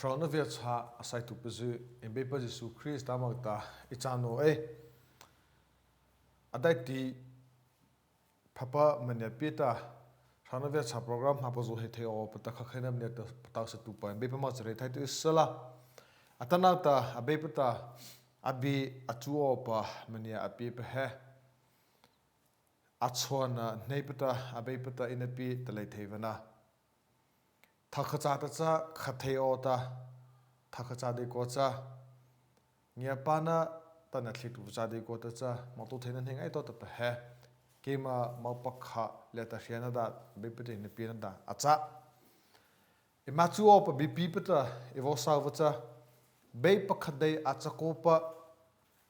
Rona Việt ha asai tu pezu embe pa Jesu Christ amagta ichano adai ti papa manya pita Rona Việt ha program ha pazu he theo pata khakhena mnya ta pata sa tu pa embe pa ma zre thai tu isala atana ta abe pata abi achuo pa manya api pa he achona nei pata abe pata inapi talai theivana thakhacha ta cha khatheo ta thakhacha de ko cha ngia pana ta na thlitu cha de ko ta cha motu thena hengai to ta he kema mapakha le ta hiana da be pete ne pina da acha imachu op bp pata evo salvacha be pakhadei acha ko pa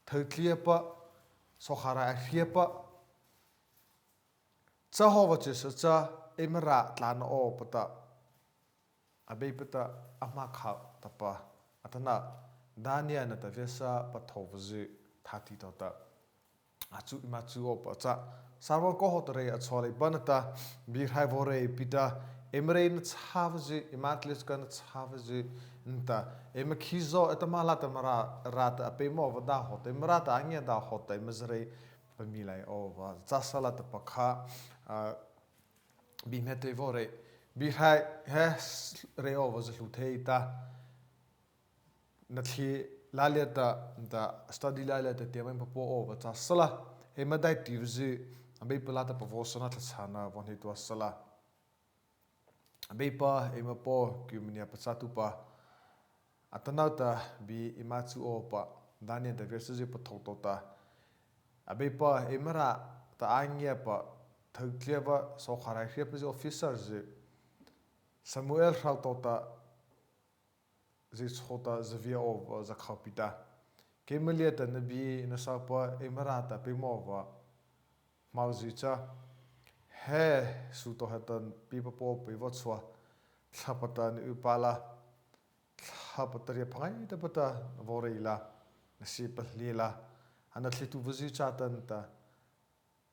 thaklia pa sokhara ahia pa cha howa che cha emra tlan o pata abe pata ama kha tapa atana dania na ta vesa pathovzi thati tota achu imachu opa cha sarwa ko hotre achole banata bir hai vore pita emrein chavzi imatlis kan chavzi nta emakhizo etamala tamara rat apemo vada hot emrata anya da hot emzre pamilai ova cha sala ta pakha bimete vore bir hai has reo was lutheita nathi laleta da study laleta tiamai papo over cha sala emadai tivzi abe pelata pavosana thana von hitu sala abe pa emapo kimnia pasatu pa atanauta bi imachu opa dania da versus pathotota abe pa emara ta anya pa thagkleba so kharai khep officers Samuel Rautota Zishota Zavia of Zakapita Kemeliata Nabi Nasapa Emirata Pimova Mauzicha He Sutohatan Pipapo Pivotswa Tapatan Upala Tapataria Pai Tapata Vorila Nasipa Lila and at Litu Vizichatanta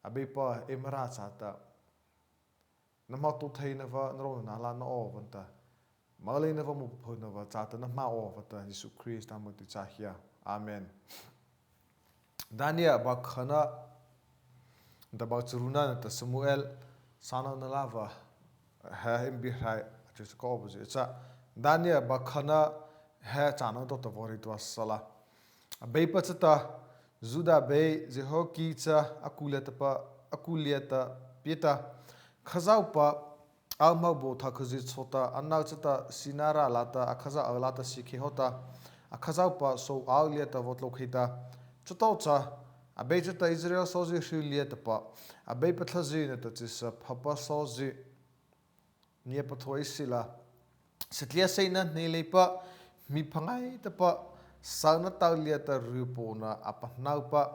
Abepa Emiratata Namato Tainava no Nala no Ovanta Malina Vamupunova Tatana Maovata Jesu Christ Amutachia. Amen. Dania Bakhana the Bachuruna the Samuel Sana Nalava Him Bihai just cobbles. It's a Dania Bakhana Hair Chana Dota Voritua Sala. A Baypata Zuda Bay Zehokita Akulieta Pita Khazaupa Almabo Takazitsota Anauchata Sinara Lata Akaza Alata Sikihota Akazaupa so Aulieta Votlokita Chotota Abejata Israel Sozi Hulietapa Abepatazina that is Papa Sozi Niepatoisila Setlia Sena Nelepa Mipangai Tapa Sauna Taulieta Rupona Apanaupa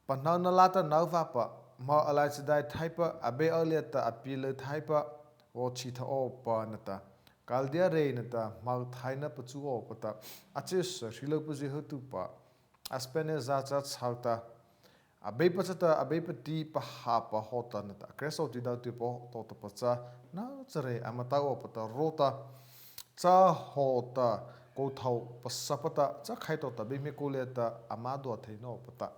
Panana Lata Novapa Ma alaichidai thaipa abe aliata apile thaipa o chita o panata kaldia reinata ma thaina pachu o pata achis rilopuji hutupa aspene zacha chauta abe pachata abe pati pahapa hotanata kreso tidau tipo tota pacha na chare amata o pata rota cha hota ko thau pasapata cha khaitota be mekoleta amado thaino pata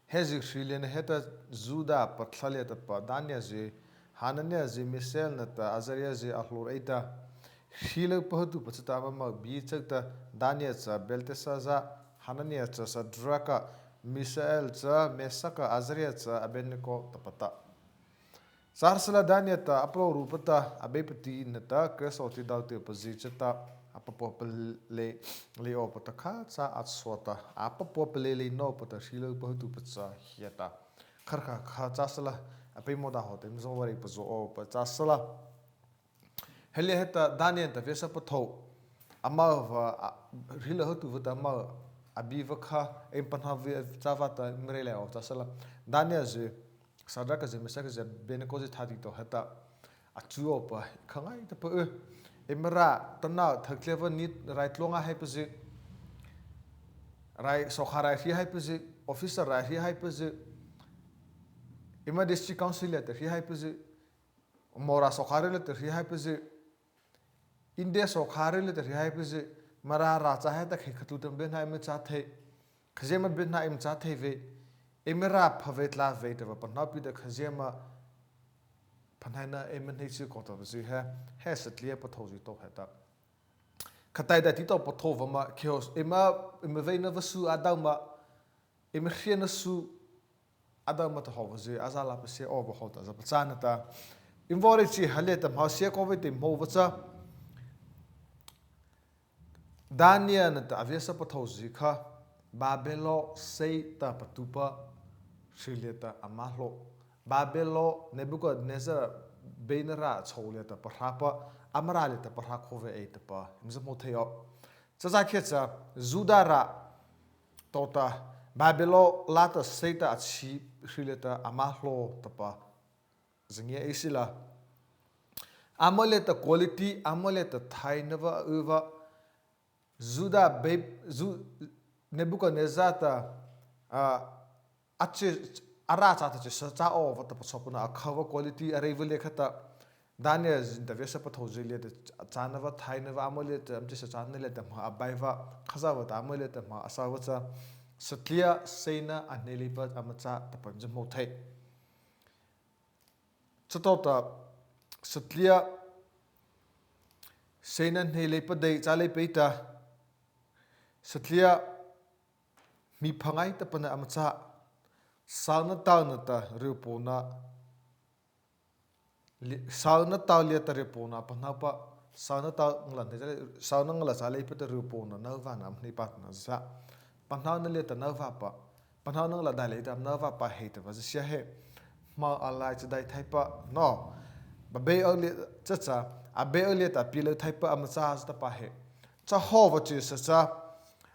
Hezi Shilian Heta Zuda Patlaliata Pa Dania Zi Hanania Zi Michel Nata Azaria Zi Ahlureta Shilo Pahatu Pachatama Bichakta Dania Za Beltesaza Hanania Za Draka Michel Za Mesaka Azaria Za Abeniko Tapata Sarsala Dania Ta Apro Rupata Abepati Nata Kesoti Dauti Pazichata Apapopele Leo Pataka Atswata Apapopele no Patashilo Potu Patsa Hieta Karka Katasala Apemoda Hotem Zovari Pazo Patasala Helieta Daniel the Vesa Pato Amava Hila Hotu Vutama Abivaka Empanavi Zavata Mrele of Tasala Daniel Sadaka Zemisaka Benecosi Tatito Heta Atuopa Kangai the Per Emra Tana Thaklever need right longa hyposi right Sohara he hyposi officer right he hyposi Emma district council letter he hyposi Mora Sohara letter he hyposi India so khare le tari hai pise mara ra cha hai ta khai khatu tam ben hai me cha the khajema ben hai im cha the ve emera phavet la ve ta pa na pi da khajema phanai na emen hei chu ko ta zu ha satlia pa tho zu to ha ta khatai da ti to pa tho va ma khios ema ve na vasu adama ema khiena su adama ta ho zu azala pa se over ho ta za pa cha na ta involve chi hale ta ma se ko ve te mo va cha Dania na ta avesa pathozi kha Babelo sei ta patupa Shileta amahlo Babelo Nebuchadnezzar Benara choleta parhapa amaraleta parhakove etapa mzamotheo Zazaketsa Zudara Tota Babelo lata seita achi Shileta amahlo tapa Zingia isila Amoleta quality amoleta thainava uva Zuda babe Nebuchadnezzar ta ache ara cha ta cha cha o va ta pasopuna akhawa quality arrival lekhata Daniel zinta vesa pathozi le ta chanava thainava amole ta amche sa chanele ta ma abaiva khazawa ta amole ta ma asawa cha satlia seina anelipa amacha ta panjamo thai chatota satlia seina nelipa dei chale peita Satlia mi phangai ta pana amacha sauna tauna ta rupona sauna taulia ta rupona panapa sauna ta nglan te sauna ngla sale pa ta rupona nova nam ni patna sa panau na le ta nova pa panau ngla dale ta nova pa hate va sia he ma alai cha dai thai pa no ba be ole cha cha a be ole ta pilo thai pa amacha ta pa he cha ho va chi sa cha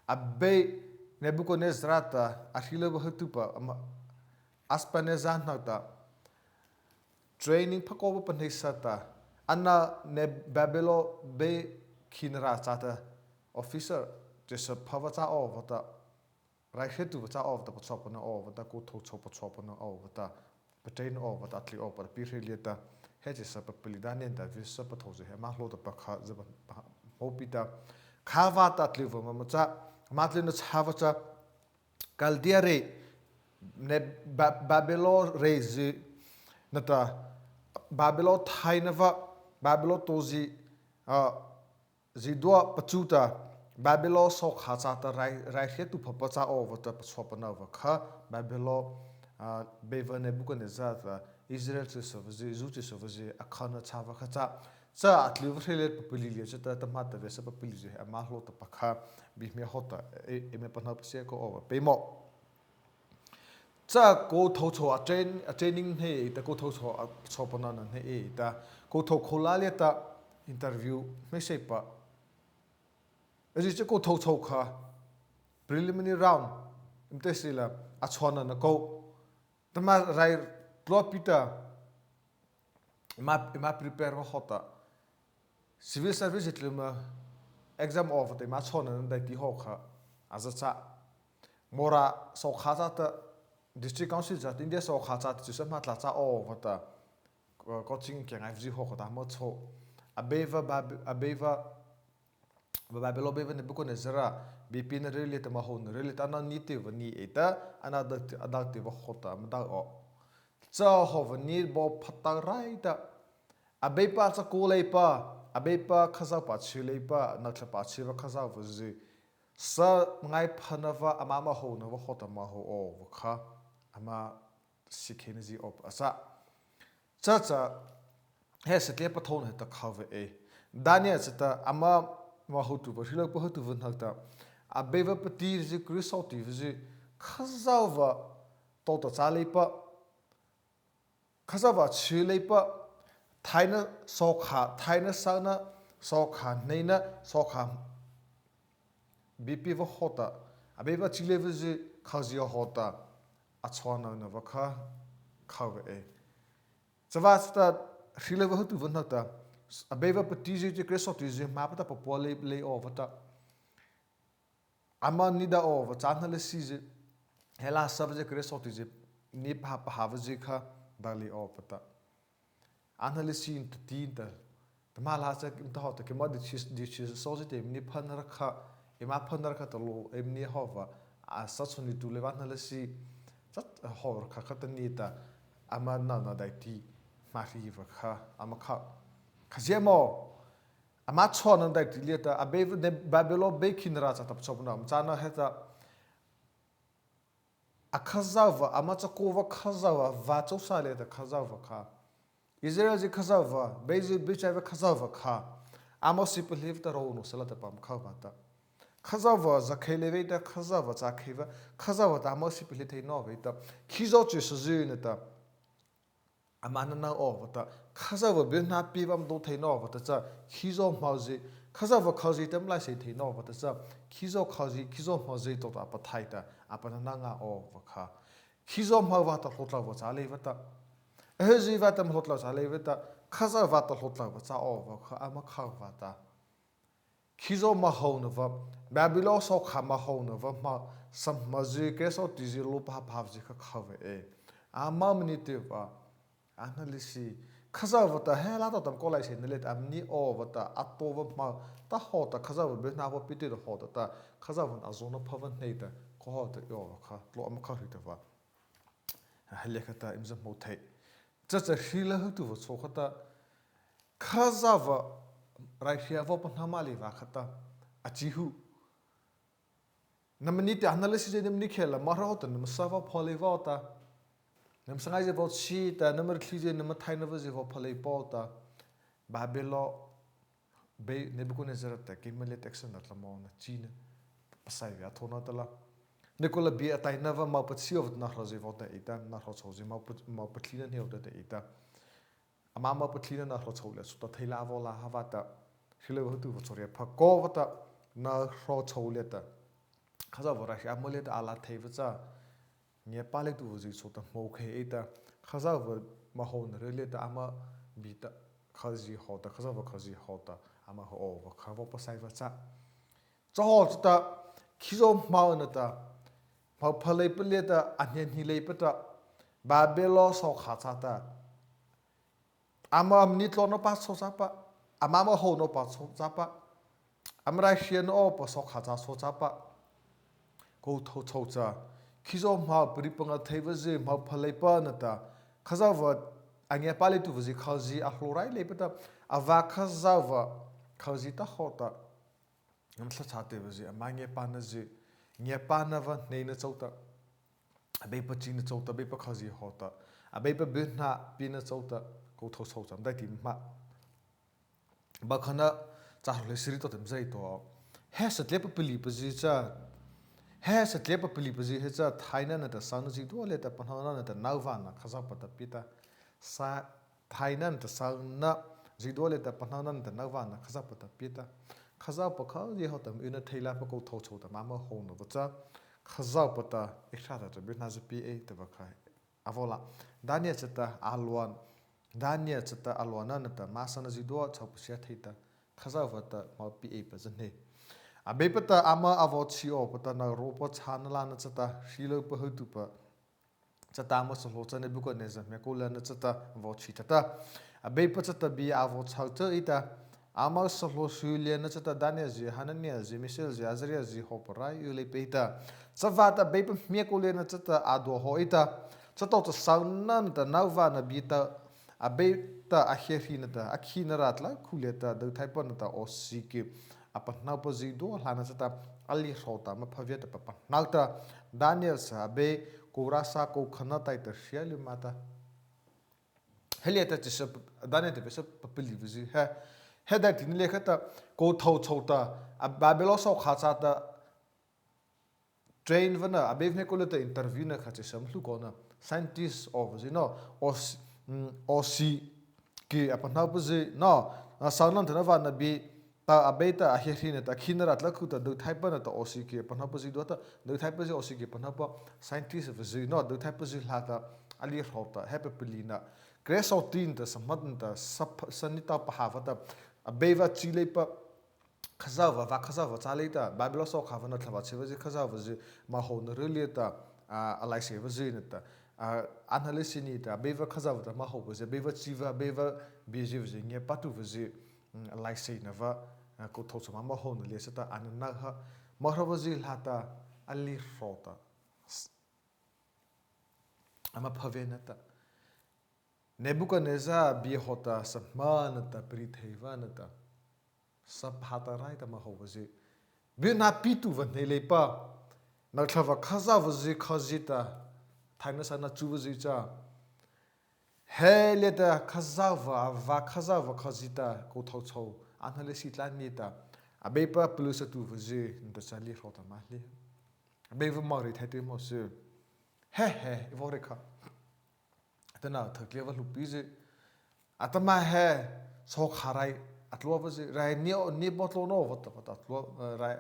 Abe Nebuchadnezzar ta akhila bahtupa aspanezan ta training phakoba panisata anna ne babelo be khinra chata officer jesa phawata ovata raihetu cha of ta chopana ovata ko tho chopa chopana ovata patain ovata atli over pirhelieta hejesa papilidane ta visa pathoje ma hlo ta pakha zaban hopita khawata atli vama cha Matlin Havacha Caldiare ne Babelo Rezi Nata Babelo Tainava Babelo Tozi Zidua Pachuta Babelo Sok Hazata Raihetu Papacha over the Swapanova Ka Babelo Beva Nebuchadnezzar Israel to Sovazi Zutis of the Akana Chavakata Sa at livrele populilia chata tamata vesa populilia a mahlo ta pakha bihme hota e me panap se ko over pemo cha ko tho tho a training he ta ko tho tho a chopana na he ta ko tho kholalia ta interview me sepa ezi che ko tho tho kha preliminary round imtesila a chona na ko tama rai plopita ma prepare hota Civil service itluma exam of the machon and the hoka as a cha mora so khazata district council that India so khazat to some matlacha over the coaching can I've hokata moto abeva babelo beva Nebuchadnezzar bipin really to mahon really tana native ni eta another adaptive hota mada o so hov ni bo pataraita abepa cha kuleipa Abepa Kazapa Chilepa, Natlapa Chiva Kazavu, Sir Ngai Panava, Amama Ho, Nova Hotamaho, or Vaka, Ama Sikinzi op Asa. Chacha has a capaton at the cover A. Dania Zeta, Ama Mahutu, but he looked to Vunata. Abeva Petit Grisotti, Kazava, Tota Salipa, Kazava Chilepa. Taina sokha, taina sana sokha, neina sokha. BP hota, abeva chilevizi kazia hota, atswana navaka, cover a. Savasta chilevahutu vunata, abeva petizi cressotizi, mapata popole lay over. Ama nida over, tanale season, hela subject cressotizi, nip havazika, dali over. Analysis into tinta mà là sẽ kim tao thì cái mà đi số gì thì em ni phân ra khá em áp phân ra khá tao lo em ni học và sát số ni tu lệ văn là si rất học khá khá tên ni ta ama na đại ti mà ri và khá ama khá khá gì mà ama chọn na đại ti liệt ta abe ne babelo be kin ra cha tập chop na cha na hết akhazawa ama chakova khazawa va chosale da khazawa kha Israel ji khazawa beji bichaiva khazawa kha amo siplev ta ro no sala ta pam kha bata khazawa za kheleve ta khazawa cha kheva khazawa ta amo siple thei no ve ta khizo chu su ne ta amana na o bata khazawa be na pi bam do thei no bata cha khizo mauji khazawa khaji tam la sei thei no bata cha khizo khaji khizo mauji to ta pa thai ta apana na nga o vakha khizo ma va ta hlotla va cha le va ta ehji va ta hlotla cha le va ta khaza va ta hlotla va cha o vakha ama kha va ta khizo ma ho na va babilo so kha ma ho na va ma sam ma ji ke so ti ji lo pa pa ji kha kha ve e ama mni te va analisi khaza va ta he la ta tam ko lai se ne le am ni o va ta ato va ma ta ho ta khaza va be na va pi te ho ta khaza va azona phavan nei ta ko ho ta yo kha lo am kha ri ta va hale kha ta im zam mo thai cha cha hila hu tu so kha ta khaza va rai hia va pa na ma le va kha ta a chi hu namni te analysis de namni khela ma ro ta nam sa va phole va ta nam sangai je va chi ta namar khli je nam thai na va je va phole pa ta babelo be nebuchadnezzar ta kimele texan na la mo na china pasai va thona ta la Nicola bi atai nava mau patsi of na rozi vota ita na rozi mau patlina ne of ita ama mau patlina na rozi le so ta la vola havata hile hotu votoria phako vata na rozi le ta khaza vora shi amole ta ala thaiva nge pale tu vozi so ta mo khe ita khaza vor ma hon rele ta ama bi ta khazi hota khaza va khazi hota ama ho va khawa pasai va cha cho ta khizo mau na ta Pau palai pelita anyan hilai peta babelo so khatata ama nitlo no pas so sapa ama ma ho no pas so sapa amra hien o pa so khata so sapa ko tho tho cha khizo ma pripanga theiva je ma palai pa na ta khazawa anya pale tu vzi khazi a hlorai le peta ava khazawa khazi ta khota amtla chate vzi amange pa na je Nya pa na va nei na chauta abe pa chi na chauta be pa khazi hota abe pa be na pi na chauta ko tho chau cham dai ti ma ba khana cha le sri to tem zai to he sa tle pa pili pa ji cha he sa tle pa pili pa ji he cha thaina na ta sang ji to le ta pa na na ta nau va na khaza pa ta pita sa thaina na ta sang na ji do le ta pa na na ta nau va na khaza pa ta pita khaza pa kha je ho tam ina thaila pa ko tho chho ta ma ma ho no cha khaza pa ta eksha ta be na pi e ta ba kha avola dania chata alwan dania chata alwana na ta ma sana ji do cha pu sia thai ta khaza wa ta ma pi e pa jan he a be pa ta ama avo chi o pa ta na ro pa chan la na chata shilo pa hu tu pa chata ma so lo cha ne bu ko ne za me ko la na chata vo chi ta a be pa chata bi avo chau cha ita Amal solo sulia na chata Daniel ji Hanania ji Michel ji Azria ji hoparai ule peita savata bepa miekole na chata ado hoita chato to saunan ta nauva na bita abeta ahefi na ta akhina ratla khuleta da thaipan ta osiki apa naupa ji do lana chata ali rota ma phaviata papa nauta Daniel sa be korasa ko khana tai ta shiali mata heliata chisa Daniel te pesa papili vizi ha Heda tin le khata ko thau chauta babelo so khacha ta train vana abevne ko le interview na khache samlu ko na scientist of you know osi ki apana puzi no saunan thana va na bi ta abeta ahirina ta khinara tla khuta do thaipa na ta osi ki apana puzi do ta do thaipa ji osi ki apana pa scientist of you know do thaipa ji lata ali rota happy pelina grace of tin ta samadn ta sanita pahawata abeva chile pa khazawa va khazawa chaleta babelo so khavana thaba cheva ji khazawa ji ma ho na releta alai se va ji neta analysis ni ta beva khazawa ta ma ho va ji beva chiva beva biji ji nge patu va ji lai sei na va ko tho chama ma hon le sata an na ha ma rawazil hata ali rota ama phavenata Nebuchadnezzar bi hota samanata prithavanata sab hata rai ta ma howazi bi na pitu van hele pa na thava khaza wazi khazita thaina sana chuwazi cha heleta khazava khazita ko thau chau anhale sitlan nita abepa plusa tu wazi nda chali rota ma le abewa mari thate mo se he voreka tana thakle wa lupi je atama he so kharai atlo wazi rai ni botlo no vata atlo rai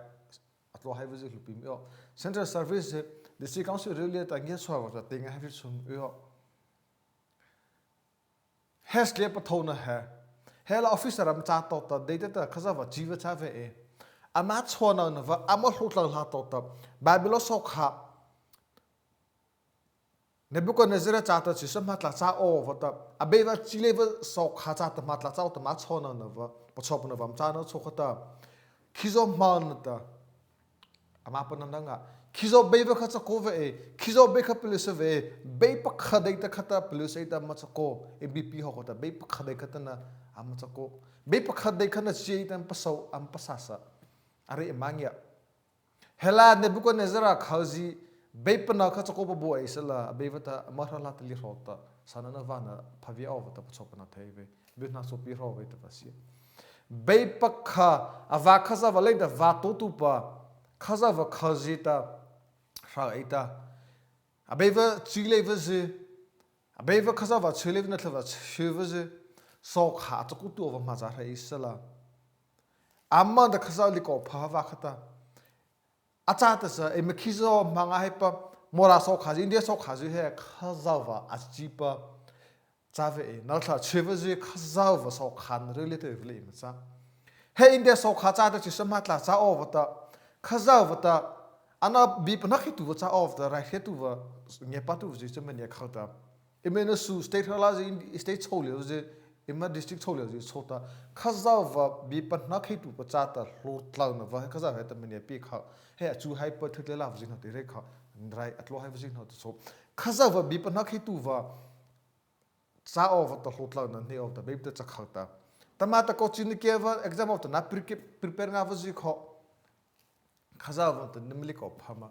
atlo hai wazi lupi yo central service the city council really ta nge so wa tinga have sum yo has le pathona he hela officer am cha to ta data ta khaza wa jiwa cha ve e ama chona na va ama hlutla la to ta babilo so kha Nebuchadnezzar cha ta chi samatla cha o vata abeva chileva so kha cha ta matla cha ta ma chona na va pachop na vam cha na chokhata khizo man ta ama pa na nga khizo beva kha cha ko ve khizo be kha police ve be pa kha dai ta khata police ta ma cha ko mbp ho ko ta be pa kha dai khata na am cha ko be pa kha dai khana chi ta pa so am pa sa sa are mangya hela Nebuchadnezzar khazi Bepana Katsakoba boy sala bevata marhalat li rota sanana vana pavia ovata pachopana teve bitna so pi roveta vasia Bepakha avakaza valenda vatotupa khazava khazita raita abeva chile vaze abeva khazava chile na tlava chivaze so kha tsakutu ova mazara isala amma da khazali ko phava khata Achata sa e mekizo manga hepa mora so khazi india so khazi he khazawa achipa chave e naltha chevazi khazawa so khan relative le imsa he india so khacha ta chisamatla cha ovata khazawa ta ana bip nakhitu cha of the right hetu wa ngepatu ji chemenya khata imena su state halazi in state chole je imma district chole je chota khazawa bip nakhitu pa cha ta hlotla na wa khazawa he ta menya pi kha he chu hai pa thile la vjin hote re kha rai atlo hai vjin hote so khazawa bip nakhitu wa cha of ta hlotla na ne of ta bip ta chakhata tamata ko chin ke va exam of ta na prepare nga vji kho khazawa ta nimli ko phama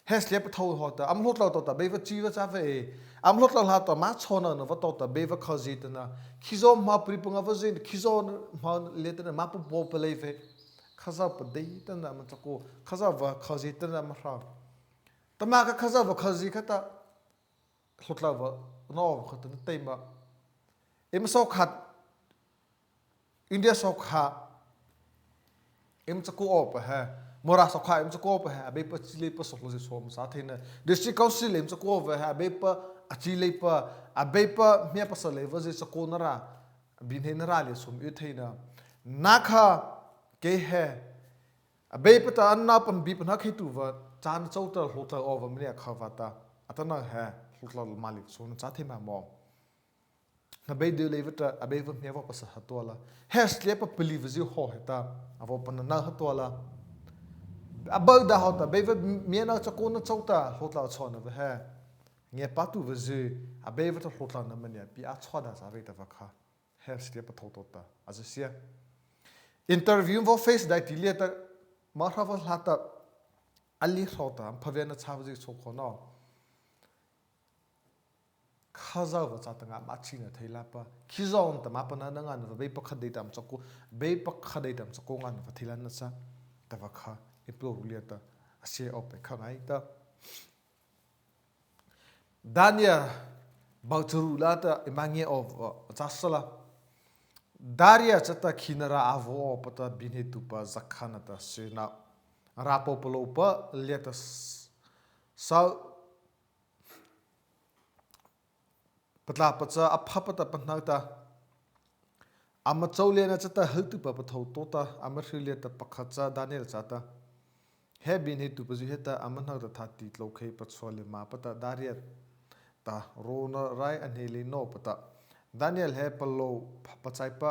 hes lep thau hota am hlotla ta beva chiwa cha ve am hlotla la ta ma chona na va ta beva khazi ta na khizo ma pripanga vjin khizo ma letena ma po peleve khaza pa dei ta na ma ko khaza va khazi ta na ma ra tama ka khaza va khazi khata hlotla va no khata te ma em so khat india so kha em chako op ha mora so kha em chako op ha be pa chile pa so lo so sa thena district council em chako op ha be pa achile pa abe pa me pa sa level je chako na ra bin he na ra le sum yu theina na kha ke he abe pa ta anna pan bi pa na khitu va chan chau ta hota over me kha va ta atana ha hotla malik so na cha thema mo na be de levata abe va me va pa sa hatola has le pa believe ji ho heta avo pa na hatola abau da hota be va me na chako na chauta hotla chona va ha nge patu va ji abe va ta hotla na mania pi a chhoda sa ve ta va kha has le pa thotota azisia interview vo face da ti le ta ma kha va hata ali hota phavena chawji chokhono khaza wa cha tanga ma china thaila pa khizon ta ma pa na nga na be pa khadei tam chako be pa khadei tam chako nga na thilan na cha ta va kha iplo huliata ase op kha ngai ta dania bauturu la ta imangi of chasala daria chata khinara avo pata binhetu pa zakhana ta sina rapo polo pa leta sa patla pacha aphapata panauta ama chawlena chata haltu pa pathau tota amarhile ta pakhacha daniel chata he bin he tu paji heta amanhau ta thati tlokhei pachole ma pata daria ta rona rai anheli no pata daniel he palo pachai pa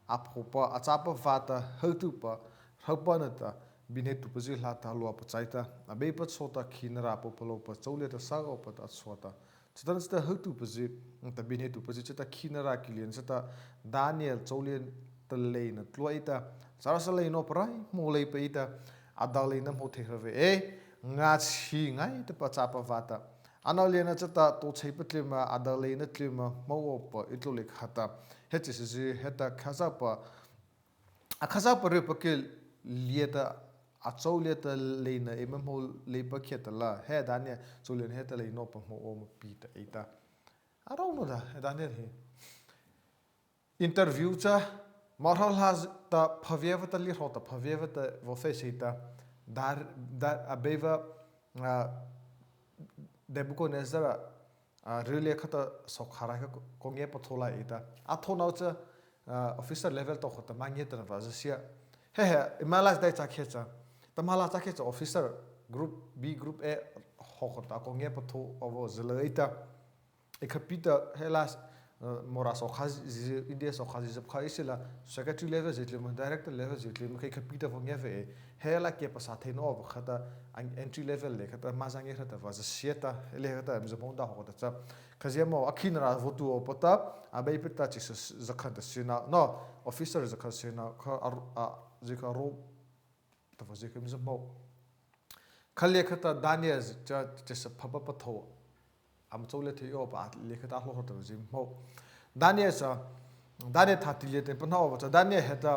apopa achapa vata hautupa haupanata binhe tu pazi lata lua pacaita abepa sota kinara popolopa chauleta sago pata sota chatan sta hautu pazi ta binhe tu pazi chata kinara kilian chata Daniel chaulien taleina tluaita sarasale no prai molei peita adalina motheve nga chi ngai te pachapa vata analena chata to cheipatlima adalena tlima mawopa itlulik hata hetisi heta khazapa akhazapa repakil lieta achaulieta leina emamol leipakheta la he dania chulen heta leino pa mo om pita ita arauno da dania he interview cha marhal has ta phavievata li rota phavievata vo feita dar abeva Nebuchadnezzar really khata sokhara ka konge pathola ita athona cha officer level to khata mangye tan va sia he imalas dai cha khecha tamala cha khecha officer group B group A hokhata konge patho ovo zelaita ekapita helas mora sokhazi india sokhazi jab khaisila secretary level jetlem director level jetlem kai kapita vonge ve hela ke pasathe no ob khata entry level le khata mazange khata va sieta le khata mzabonda hokota cha khazemo akhinra votu opata abai pita chi zakhanta sina no officer zakhanta sina kha zikaro ta va zikem zamo khalle khata daniel cha chesa phaba patho am chole the yo ba le khata hlo hota jim mo daniel sa daniel thati le te panhaw ba daniel heta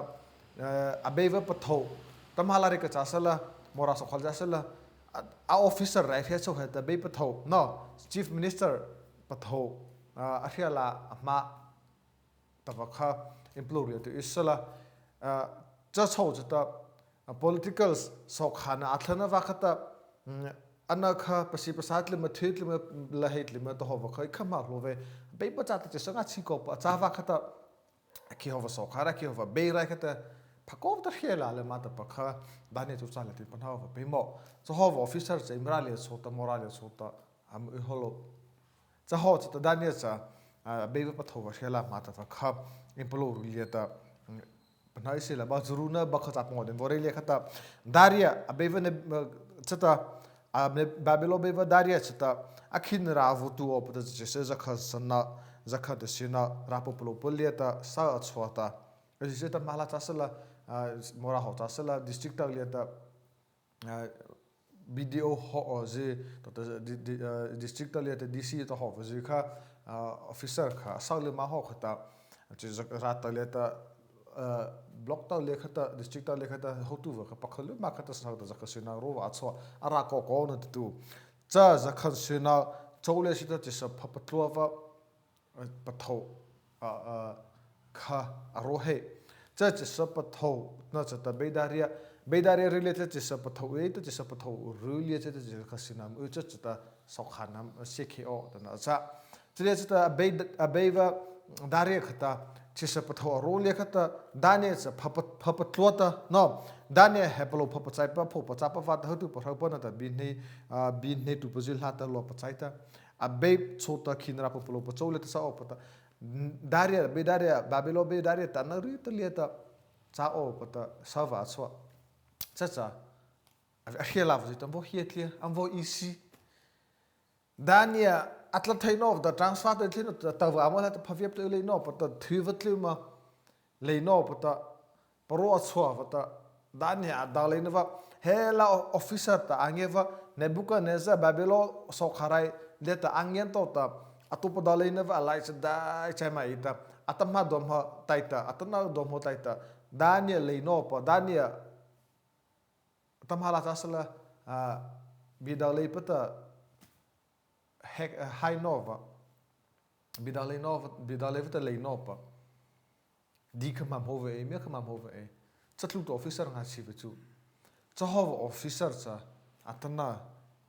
abeva patho tamhala re ka chasala mora so khalja sala a officer right he so heta be patho no chief minister patho ariala ma tabakha employee to isala cha chho jata political so khana athana wa khata anakha pasi pasat le mathit le la hit le to hova khai khama love be pachata che sanga chiko pa chawa khata ki hova so khara ki hova be ra khata phakov ta khela le mata pakha dane chu chala tin panhawa be mo so hova officer che imrale so ta morale so ta am holo cha ho cha dane cha be pa thova khela mata pakha implo rulieta panhai se la ba zuruna ba kha mo den vorele khata daria abeva ne chata Babylon beva daria chata akhin ravutu opda jese zakha sanna zakha de sina rapopolo polieta sa achwata jese ta mala chasala mora ho chasala district lieta BDO ho je to district lieta DC to ho je kha officer kha saule ma ho khata rat lieta block ta lekhata district ta lekhata hotu wa ka pakhal ma khata sa ta zakha sina ro achwa ara ko na tu cha zakha sina chole sita chisa phapatlo wa patho kha aro he cha chisa patho na cha ta bedaria related chisa patho e ta chisa patho rulia cha zakha sina u cha ta sokhanam sekho ta cha chile cha abeva daria khata chisa patho role khata dane cha phapatlota no dane heplo phapachai pa phopachapa va ta tu phapa na ta binne tu pazil hata lo pachaita abe chota khinra poplo pachole ta sa opata daria be daria babelo be daria tanari talieta cha opata sava chwa cha akhela va ta bo hietlia amvo isi dania atla thaino of the transfer the thino ta wa amala ta phaviap le no pata thrivatli ma le no pata paro achwa pata dania dalena va hela officer ta angeva Nebuchadnezzar babelo so kharai le ta angyen to ta atupa dalena va lai cha dai chama ita atama dom ha taita atana dom ho taita dania le no pa dania tamhala tasala bidalei pata high nova bidale vita le nopa di kama hove e me kama hove e chatlut officer nga chi bechu chahov officer cha atana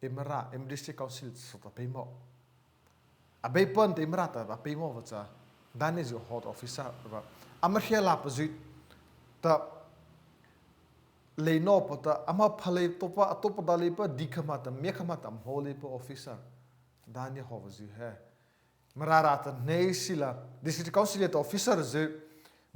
emra district council so ta pemo abai pon te emra ta ba pemo vacha dane jo hot officer ba amrhela pozit ta le nopa ta ama phale topa atopa dale pa di kama ta me kama ta hole pa officer dani hovazi he mararata neisila district council officer ze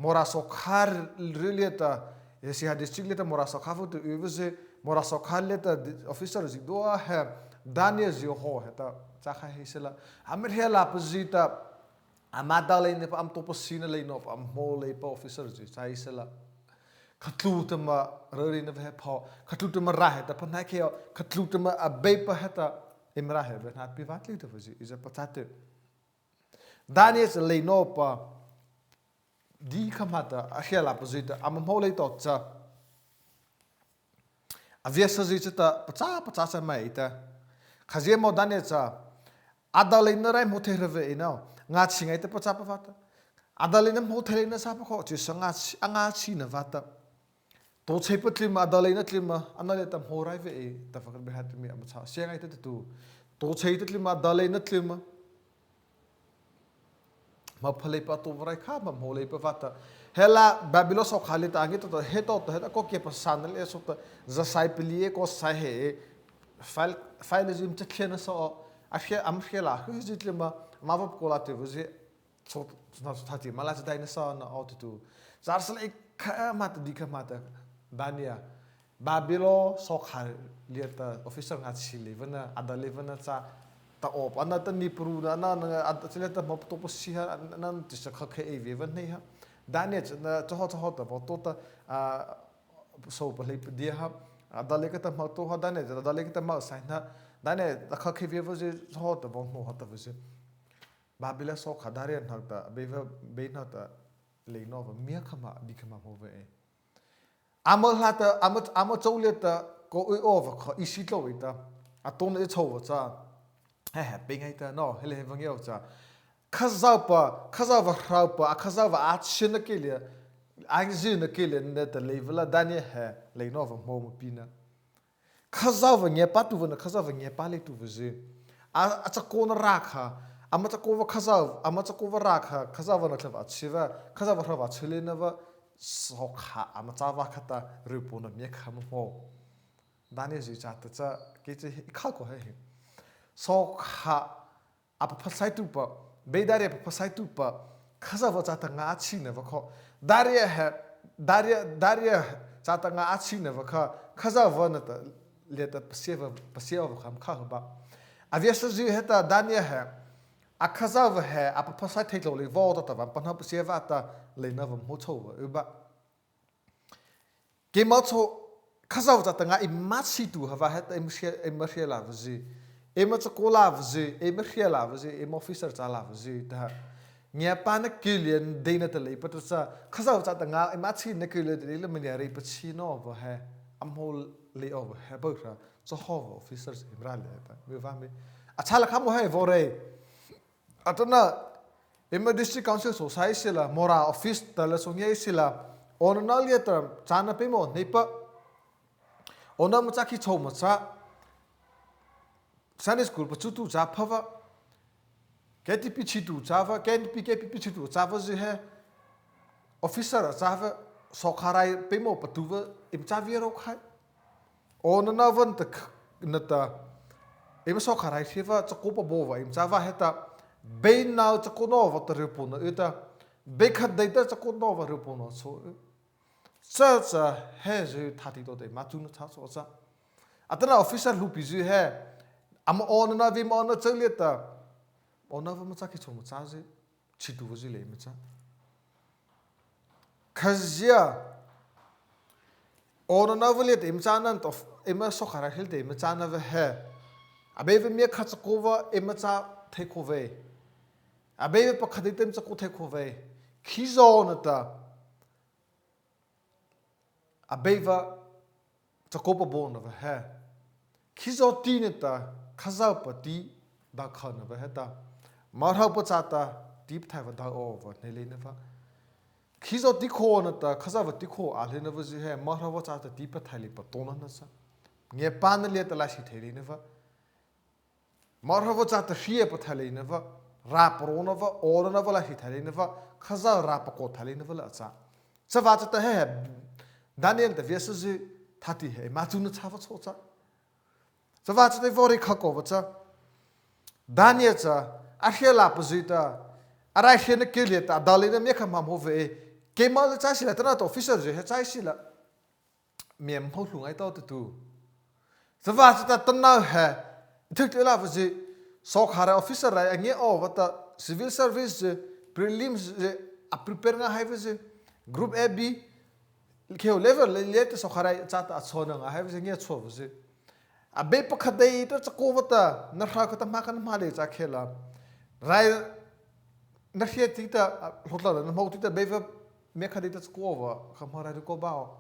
mora sokhar rileta esi ha district leta mora sokhafu tu uvese mora sokhar leta officer zi do ha dania zi ho heta chakha hisela amir hela pazita amada le ne am to pasina le no am mo le pa officer zi saisela khatlutama rari ne ve pho khatlutama ra heta panai ke khatlutama abe pa heta imra he ben hat pivatli to zi is a patate dania le no pa di kamata a hela pazita am mo le to cha aviesa zi ta pacha sa mai ta khazia mo dania cha adale na rai mo therave ina nga chingai te pacha pa vata adale na mo therina sa pa kho chi sanga anga chi na vata to chei patlima adale na tlima anale ta mo rai ve ta fakar be hat mi am cha sengai te tu to chei te tlima adale na tlima ma phale pa to vrai kha ma mo le pa vata hela babilo so khali ta angi to he to ko ke pa sanal e so ta za sai plie ko sai he file jim te khena so afia am khela hu jitlima ma va ko la te vuze so na thati mala ta dinosaur na auto tu zarsal ek mat dikamata dania babilo so khal lieta officer ngat sili vana adale vana cha ta op anata ni pru na na atleta mop to posi ha nan ti sa kha e ve van nei ha dania na to ta to ta so pa le dia ha adale ka ta ma to ha dania adale ka ta ma sai na dania ta kha ke ve vuze so ta bon mo ha ta vuze babila so khadare na ta be na ta le no va mia khama di khama ho ve amal hata amat chawleta ko over kha isit lo ita aton e chaw cha he pe ngai ta no hele vangyo cha khazawa raupa khazawa action ke lia angzin ke lia na ta level dani he le no va mo pina khazawa nge patu va khazawa nge pale tu vze a cha kon rakha amata ko khazawa amata ko rakha khazawa na thava chiva khazawa rava chile na va sokha amachawa khata rupona me kham ho dani ji cha ta cha ke che kha ko he sokha apa phasai tu pa beidare apa phasai tu pa khazawa cha ta nga chi na va kho daria cha ta nga chi na va kha khazawa na ta le ta paseva kham kha ba aviasa ji heta dania he a khazawa he apa phasai thelo le vo ta va panha paseva ta le na va mo chho ba ke ma cho khazawa ta nga imachi tu ha va heta imshela vzi ema cho la vzi imshela vzi em officer cha la vzi ta nya pa na kilian de na ta le pa sa khazawa ta nga imachi na kilian de le mania re pa chi no va he am hol le over he ba ra cho ho officers imra le ta me va me acha la kham he vo re atana ema district council society sila mora office tala songye sila onal ye tam chana pe mo nei pa onam cha ki chho ma cha Sunday school pa chu tu cha phawa KTP chi tu cha va KTP chi tu cha va ji he officer cha va sokharai pe mo pa tu va im cha vi ro khai onana van ta nata im sokharai se va cha ko pa bo va im cha va heta be now cha ko no va ta repona eta be khat dai ta cha ko no va repona so cha he je thati to de ma tu na cha so cha atana officer lu pi ji he am on na vi mo na chaleta ona va ma cha ki chom cha je chi tu ji le ma cha khazia ona na va le im cha nan to im so khara hel de im cha na va he abe ve me kha ko va im cha the ko ve abe pa khaditem cha ko the ko ve khizo na ta abe va cha ko pa bon na va he khizo ti na ta khaza pa ti da kha na va he ta mar ha pa cha ta deep tha va da o va ne le na va khizo ti kho na ta khaza va ti kho a le na va ji he mar ha va cha ta deep tha le pa to na sa nge pa na le ta la si the le na va mar ha va cha ta hie pa tha le na va ra pro na va or na va la si tha le na va khaza ra pa ko tha le na va la cha cha va cha ta he Daniel the verses thati he ma chu na cha va cho cha cha va cha te vori kha ko va cha Daniel cha a hela pa zita ara he na ke le ta dali na me kha ma mo ve cái mà trái xí là tao nói officer rồi trái xí là miệng hậu lùng ai tao tu giờ và ta tân nào hè thực tế là gì sau khi ra officer này anh nghe và ta civil service prelims prepare nga hay gì group A B kiểu level lên sau khi ra chát à số năng hay gì nghe số gì à bây bác khát đây đó chắc cô ta nó ra cái tâm hakan mà để chắc khela rai nó khi thì ta hốt là nó mau thì ta bây giờ mấy khát đây chắc cô và không hay ra cô bảo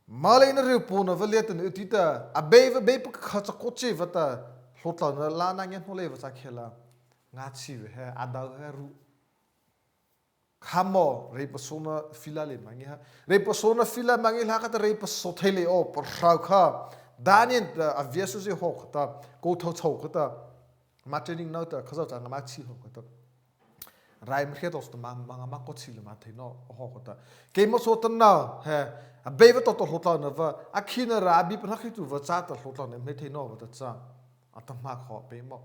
Malay na rin po na valiatan utita abe bak khatsa koche vata hotla na la na ngen hole vasa khela ngachi he adau he ru khamo re persona fila le mangi ha re persona fila mangi la kata re pasothele o porau kha danien aviesu se ho khata ko tho chau khata matering na ta khaza ta ma chi ho khata rai mkhet os ta manga ma ko chi le ma theino ho khata ke mo so tan na he a beva to hotla na va akhina ra bi pa khitu va cha ta hotla na me theino va ta cha atama kho pe mo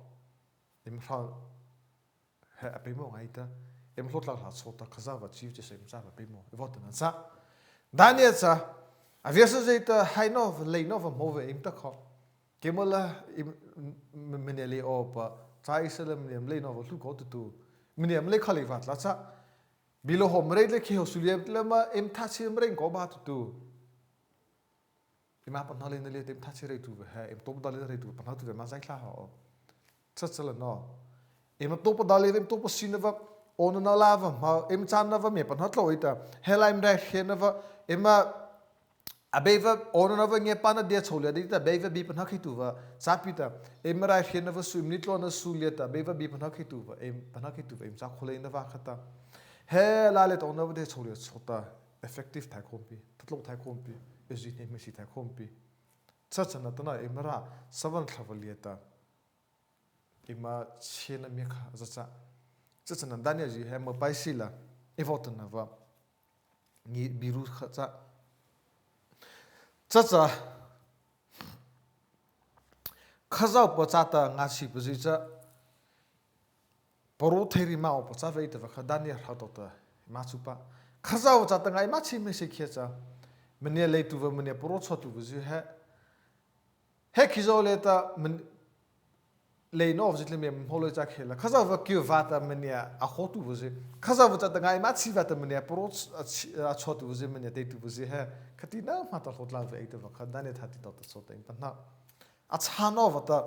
im kha he a pe mo ngai ta im hotla la so ta khaza va chi che sem sa va pe mo va ta na sa dania sa a viesa ze ta hai no le no va mo ve im ta kho ke mo la me le o pa cha islam le no va lu ko tu miniam le khali vat la cha bilo hom re le khi hosuliam tlama em tha chim reng ko ba tu ima pa nale le em tha chire tu ha em top dale re tu pa tu ma sai kha ho cha chala no em top dale em top sin va on na lava ma em chan na va me pa hat lo ita helaim re khen va ema abeva on na va nge pa na de chole de ta beva bi pa khi tu va cha pita em ra khen va su minit lo na su le ta beva bi pa khi tu va em pa khi tu va em cha khole na va khata he la le to na de chole chota effective thai kompi tatlo thai kompi eji ne mesi thai kompi cha cha na ta na emra savan thavalieta ima chena mi kha za cha cha na dania ji he ma pai sila evot na va ni biru kha cha khazau pa cha ta nga si pu ji cha Poro theri ma o pa veita va khadania hatota ma chupa khazao cha tangai ma chi me se khia cha menia le tu va menia poro chotu bu ji he khizo le ta le no of jitle me holo cha khela khazao va kyu va ta menia a khotu bu ji khazao cha tangai ma chi va ta menia poro chotu bu ji menia te tu bu ji he khatina ma ta khotla va eita va khadania thati ta ta chota in ta na a chano va ta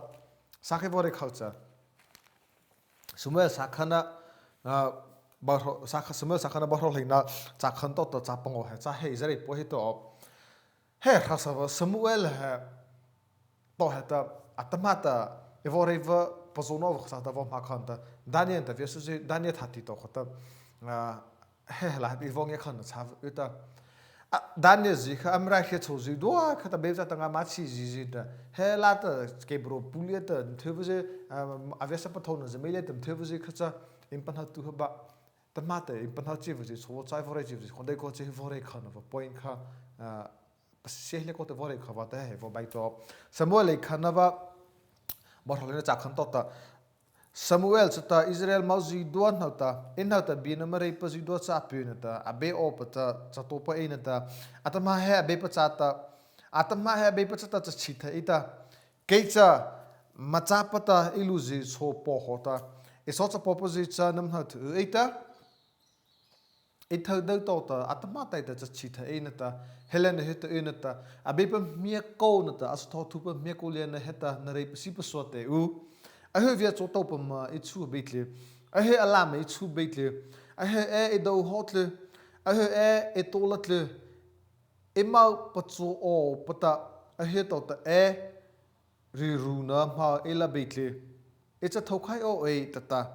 sakhe bore khalcha Sumel sakhana bahro sumel sakhana bahro lina chakhan to chapang he cha he zari po he to he khasava Samuel he to he ta atamata evoreva pozonov khata va makhanta Daniel ta viesu Daniel thati to khata he la bi vong ye khan cha uta Daniel ji kha amra khe chozi do khata beza tanga ma chi ji da he la ta ke bro pulia ta thebuje avesa pathona je mele tam thebuje khacha impan ha tu ba tamata impan ha chi vuje so chai vore chi vuje khondai ko chi vore khana ba point kha sehle ko te vore kha ba ta he vo bai to Samuel khana ba borholena cha khan to ta Samuel chata Israel mauzi duan hauta in hauta binamare pazi do cha pinata abe opata chatopa inata atama he abe pachata atama he abe pachata chita ita keicha machapata iluzi so po hota iso cha popozi cha nam hat ita ita do tota atama ta ita chita inata helen hita inata abe pa mia ko nata astho thupa mia ko lena heta nare pasi pasote u I via zo top ma iets zo betle. I alarm iets zo betle. I do hotle. I toiletle. Imau patso o pata. I tot riruna ma ela betle. It's a tokai o tata.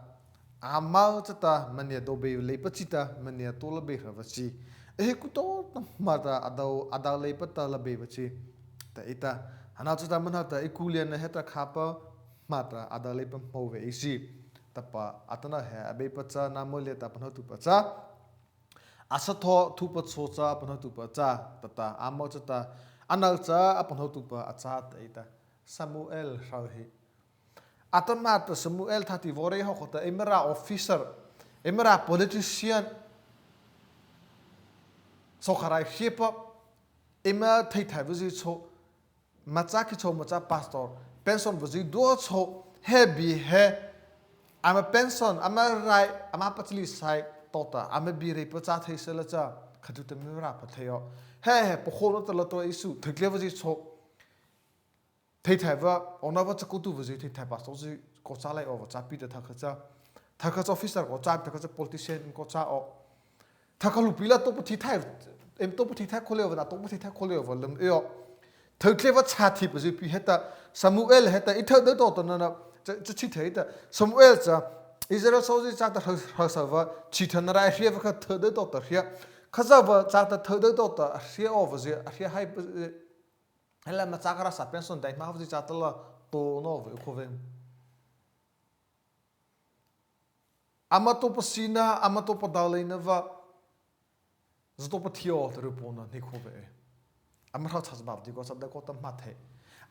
Amau tata mania do be le patita mania tola be havachi. Kuto mata adau le pata la be vachi. Ta ita. Hanata manata ikulian heta kapa. Matra ada lepam mau ve isi tapa atana he abe pacha namole ta panha tu pacha asatho thu pa chocha panha tu pacha tata amo chata anal cha panha tu pa acha ta Samuel rauhi atana ta Samuel thati vore ho khota emra officer emra politician so kharai khiepa ima thei thai vuji cho macha ki cho macha pastor pension vuji do cho he bi he ama pension ama rai ama patli sai tota ama bi re pa cha thei sela cha khadu te mi ra pa theo he pokhono ta la to isu thikle vuji cho thei thai va ona va cha ku tu vuji thei thai pastor ji ko cha lai over cha pi de tha kha officer ko cha ta kha politician ko cha o tha kha lu pila to pu thi thai em to pu thi thai khole over na to pu thi thai khole over lum yo thikle va cha thi pu ji pi heta samuel heta I thak de to na cha chi thei ta samuel cha Israel so ji cha ta ha sa va chi than ra hria va kha thak de to ta hria kha za va cha ta thak de to ta hria over ji hria hai ela ma cha kara sa pension dai ma va ji cha ta la to no ve ko ve ama to pasina ama to padalina va zato pathio to rupona ni ko ve ama ha chas bab di ko sa da ko tam ma the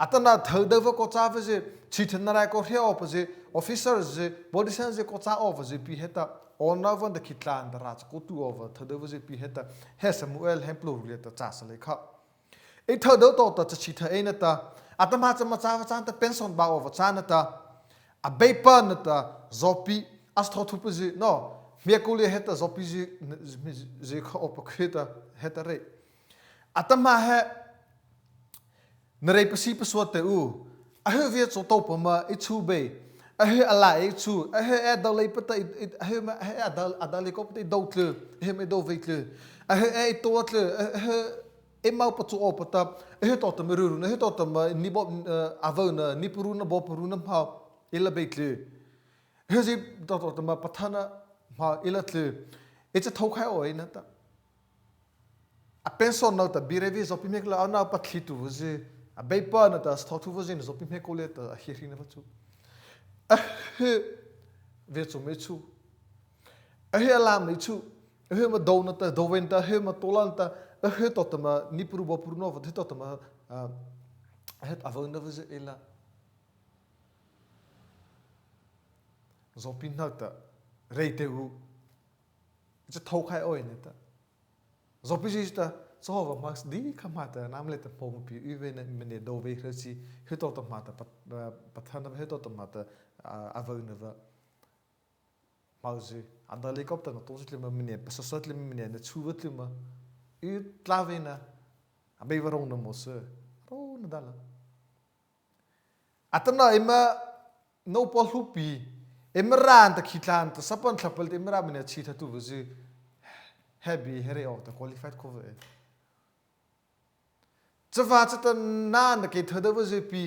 atana thak de va ko cha va ji chi than ra ko hria op ji officers ji politicians ji ko cha over ji pi heta ona van de kitlan da ra ko tu over thak de va ji pi heta he samuel hemplo ru ta cha sa le kha e thak de to ta chi tha e na ta atama cha ma cha va cha ta pension ba over cha na ta a bepa na ta zopi astro tupuzi no miekuli heta zopi ji kha op khita heta re atama he nrei pasi paswate u a he vie so to pama I chu be a he ala I chu a he adalei pata a he adalei ko pata do tle he me do vetle a he to tle he mau patu opata he to ta meruru he to ta ni bo avona ni puruna bo puruna ma ila betle he ji to ta ma pathana ma ila tle it's a thok hai oi na ta a pension na ta birevi zo pi mekla na patli tu ji a bepa na ta sto tu ji zo pi mekole ta hiri na chu ve chu me chu a he ala me chu a he ma do na ta do ven ta he ma tolan ta a he to ta ma ni puru bo puru no va to ta ma a het avona va ji ila zo pi na ta reite u it's a thok hai oi na ta zo pi ji ta so va max di kamata nam le ta pom pi even mene do ve khasi he to ta ma ta pathana he to ta ma ta avona va pauze anda helicopter no to le ma mene pa so le mene na chu le ma I tlavena a be varong na mo se ro na dala atana ima no pol hupi imran ta khitlan ta sapan thlapal imra mene chi tha tu vuji happy here of the qualified cover chava chata na na ke thada vuji pi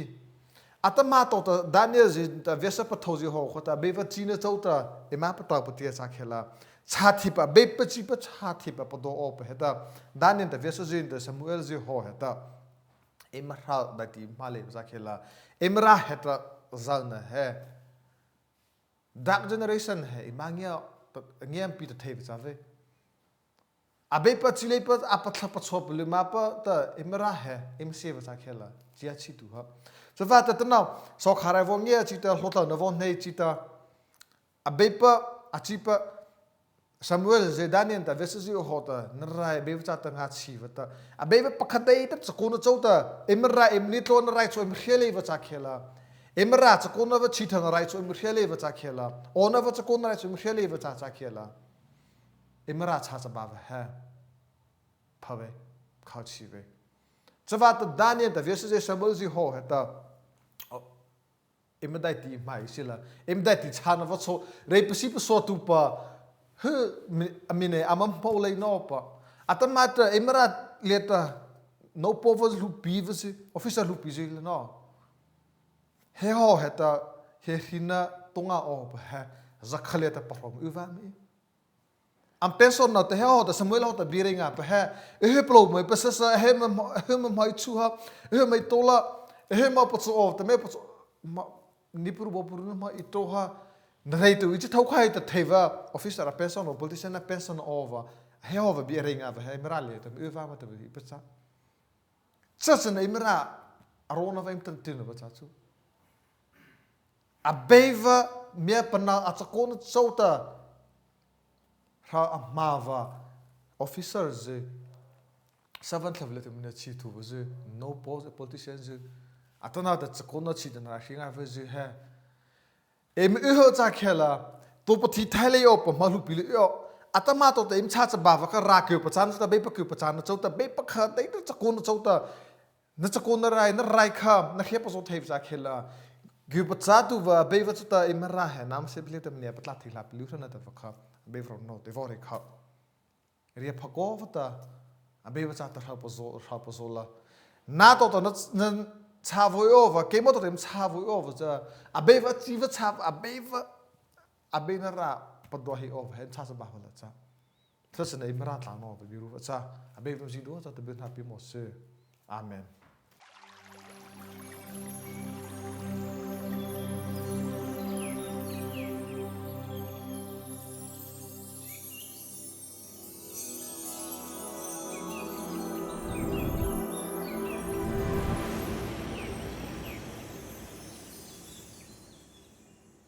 atama to ta daniel ji ta vesa pa thoji ho khota be va china chauta ema pa ta patia sa khela chathi pa be pa chi pa chathi pa do op heta daniel ta vesa ji ta samuel ji ho heta imra da ti male za khela imra heta zalna he dark generation है इमांगिया ngiam pi ta thei cha ve abe pa chile pa apatla pa chop le ma pa ta imra he imse va cha khela chia chi tu ha so va ta na so khara vo ngia chi ta hota na vo nei chi ta abe pa achi pa samuel ze daniel ta vesi hota nrai be cha ta nga chi va ta abe pa khatai ta chkuna chauta imra imni to na rai cho im khele va cha khela imra chakona va chi thang rai chu im khele va cha khela ona va chakona rai chu im khele va cha khela imra cha cha ba ha phave khau chi ve chawa ta daniel ta vese samuel ji ho heta imdai ti mai sila imdai ti chana va so re pasi pa so tu pa he amine amam po le no pa atamata imra leta no povos lu pivese officer lu pizil no he ho heta he hina tonga o ha zakhale ta parom uva mi am pension na te he ho ta samuel ho ta biringa pa ha he plo mai pa sa he mai chu ha he mai tola he ma pa so ta me pa ni puru bo puru ma ito ha nei tu ich thau khai ta theva officer a pension o politician a pension over he ho va biringa pa he mrale ta uva ma ta bi pa sa nei mra arona va im tan tin ba cha chu a beva mea pana a tsakona tsauta ha amava officers seven level te mina chi tu bu no politician zu atana da chakona chi da na hinga bu zu he em ho cha khela to pati thai le yo pa malu pi le yo atama to te im cha cha ba va ka ra kyu pa chan ta be pa kyu pa chan chau ta be pa kha dei ta chakona chau ta na chakona rai na rai kha na khia pa so thei cha khela gyu pa cha tu va be va ta im ra he nam se ple te mne pa tla thi la pi lu na ta va kha be from no te vore kha ria pa ko va ta a be va cha ta ha pa zo la na to na cha vo yo va ke mo to tem cha vo yo va cha a be va chi va cha a be na ra pa do hi of hen cha sa ba la cha sa sa nei mara tla no bi ru va cha a be va ji do cha ta be na pi mo se amen